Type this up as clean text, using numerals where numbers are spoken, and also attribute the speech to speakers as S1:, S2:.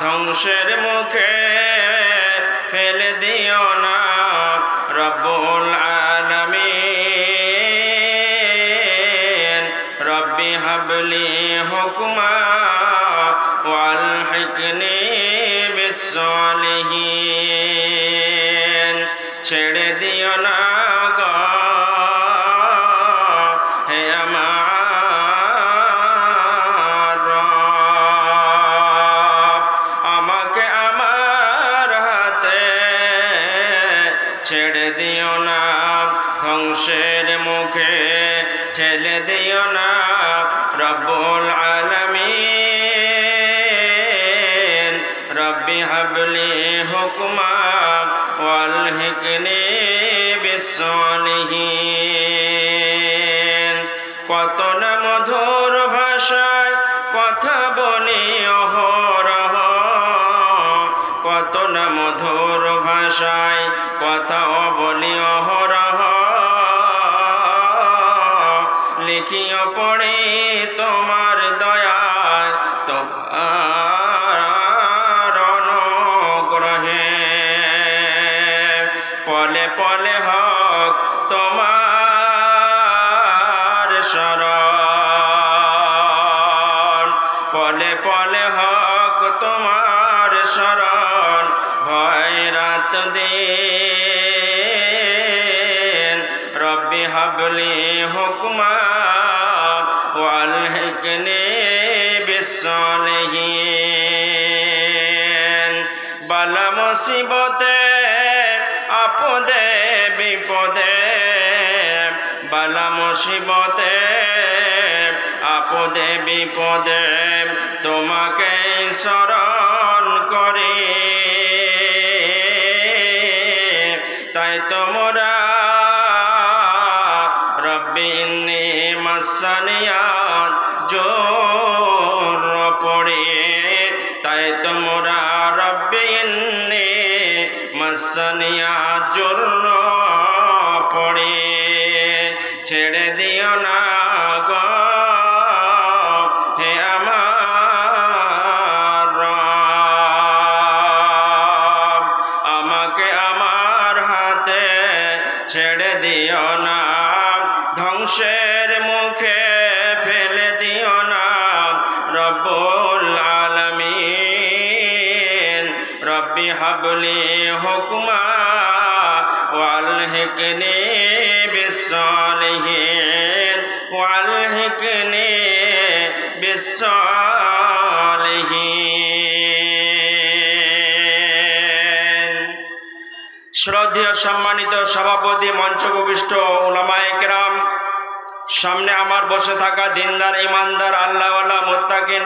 S1: ধ্বংসের মুখে ফেলে দিও না রব্বুল আলামিন। রব্বি হাবলি হুকমা ওয়ালহিকনি বিসসালিহিন। ছেড়ে দিও না গো হে আমার রব, আমাকে আমার হাতে ছেড়ে দিও না, ধ্বংসের মুখে ঠেলে দিও না রব্বুল আলামিন। রব্বি হাবলি হুকমা ওয়ালহিকনি বিসসালিহিন। কত না মধুর ভাষায় কথা বলি অহরহ, কত না মধুর ভাষায় কথা বলি অহরহ। লিখিও পড়ি তোমার দয়ায় তোমার অনুগ্রহে। পলে পলে হক তোমার শরণ, পলে পলে হক তোমার শরণ। ভয় রাত দিন রব্বি হাবলি হুকমা ওয়ালহিকনি বিসসালিহিন। বালা মুসিবতে আপদে বিপদে, বালা মুসিবতে আপদে বিপদে তোমাকে স্মরণ করি। তাই তোমরা রব্বি ইন্নী মাসানিয়াত জোর পড়ে। তাই তোমরা রব্বি ইন্নী মাসানিয়াত জোর পড়ে। ছেড়ে দিও না গো হে আমার রব, আমাকে আমার হাতে ছেড়ে দিও না, ধ্বংসের মুখে ফেলে দিও না রব্বুল আলামিন। রব্বি হাবলি হুকমা ওয়ালহিকনি বিসসালিহিন, ওয়ালহিকনি বিসসালিহিন। শ্রদ্ধেয় সম্মানিত সভাপতি, মঞ্চভূমিষ্ঠ উলামায়ে কেরাম, সামনে আমার বসে থাকা দিনদার, ইমানদার, আল্লাহওয়ালা, মুত্তাকিন,